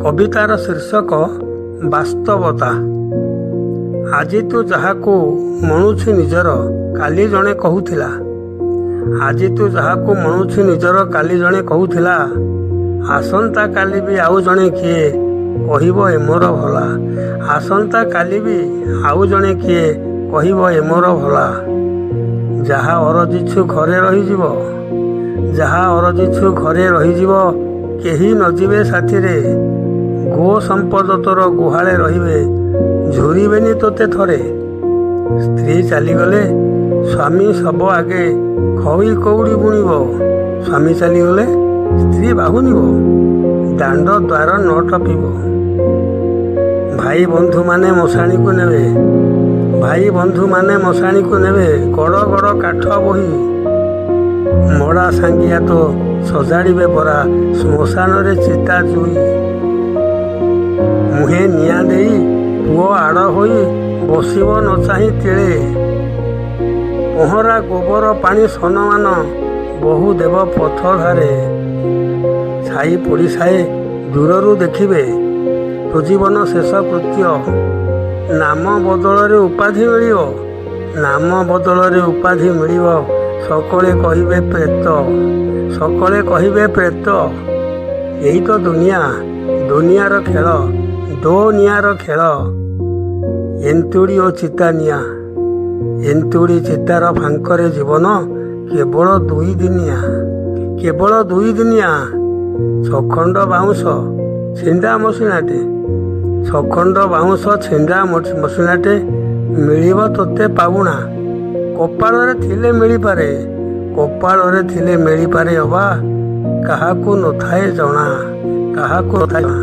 କବିତାର ଶୀର୍ଷକ ବାସ୍ତବତା। ଆଜି ତୁ ଯାହାକୁ ମଣୁଛୁ ନିଜର କାଲି ଜଣେ କହୁଥିଲା। ଆଜି ତୁ ଯାହାକୁ ମଣୁଛୁ ନିଜର କାଲି ଜଣେ କହୁଥିଲା। ଆସନ୍ତା କାଲି ବି ଆଉ ଜଣେ କିଏ କହିବ ଏ ମୋର ଭଲା। ଆସନ୍ତା କାଲି ବି ଆଉ ଜଣେ କିଏ କହିବ ଏ ମୋର ଭଲା। ଯାହା ଅରଜିଛୁ ଘରେ ରହିଯିବ, ଯାହା ଅରଜିଛୁ ଘରେ ରହିଯିବ। କେହି ନ ଯିବେ ସାଥିରେ। ଗୋ ସମ୍ପଦ ତୋର ଗୁହାଳେ ରହିବେ, ଝୁରିବେନି ତୋତେ ଥରେ। ସ୍ତ୍ରୀ ଚାଲିଗଲେ ସ୍ୱାମୀ ଶବ ଆଗେ ଖଇ କଉଡ଼ି ବୁଣିବ। ସ୍ୱାମୀ ଚାଲିଗଲେ ସ୍ତ୍ରୀ ବାହୁନିବ, ଦାଣ୍ଡ ଦ୍ୱାର ନ ଟପିବ। ଭାଇ ବନ୍ଧୁମାନେ ମଶାଣିକୁ ନେବେ, ଭାଇ ବନ୍ଧୁମାନେ ମଶାଣିକୁ ନେବେ। ଗଡ଼ ଗଡ଼ କାଠ ବୋହି ମଡ଼ା ସାଙ୍ଗିଆ ତ ସଜାଡ଼ିବେ ପରା। ଶ୍ମଶାନରେ ଚିତା ଜୁଇ ମୁହେଁ ନିଆଁ ଦେଇ ପୁଅ ଆଡ଼ ହୋଇ ବସିବ ନ ଚାହିଁ ତିଳେ। ପହଁରା ଗୋବର ପାଣି ସନମାନ ବହୁ ଦେବ ପଥ ଧାରେ। ସାଇ ପଡ଼ିଶାଏ ଦୂରରୁ ଦେଖିବେ ତୋ ଜୀବନ ଶେଷ କୃତ୍ୟ। ନାମ ବଦଳରେ ଉପାଧି ମିଳିବ, ନାମ ବଦଳରେ ଉପାଧି ମିଳିବ। ସକଳେ କହିବେ ପ୍ରେତ, ସକଳେ କହିବେ ପ୍ରେତ। ଏଇ ତ ଦୁନିଆ, ଦୁନିଆର ଖେଳ, ଦୋ ନିଆଁର ଖେଳ। ଏନ୍ତୁଡ଼ି ଓ ଚିତା ନିଆଁ, ଏନ୍ତୁଡ଼ି ଚିତାର ଫାଙ୍କରେ ଜୀବନ କେବଳ ଦୁଇ ଦିନିଆ, କେବଳ ଦୁଇ ଦିନିଆ। ଛଖଣ୍ଡ ବାଉଁଶ ଛିଣ୍ଡା ମସିଣାଟେ, ଛଖଣ୍ଡ ବାଉଁଶ ଛିଣ୍ଡା ମସିଣାଟେ ମିଳିବ ତୋତେ ପାଉଣା। କପାଳରେ ଥିଲେ ମିଳିପାରେ, କପାଳରେ ଥିଲେ ମିଳିପାରେ ଅବା। କାହାକୁ ନଥାଏ ଜଣା, କାହାକୁ ନଥାଏ ଜଣା।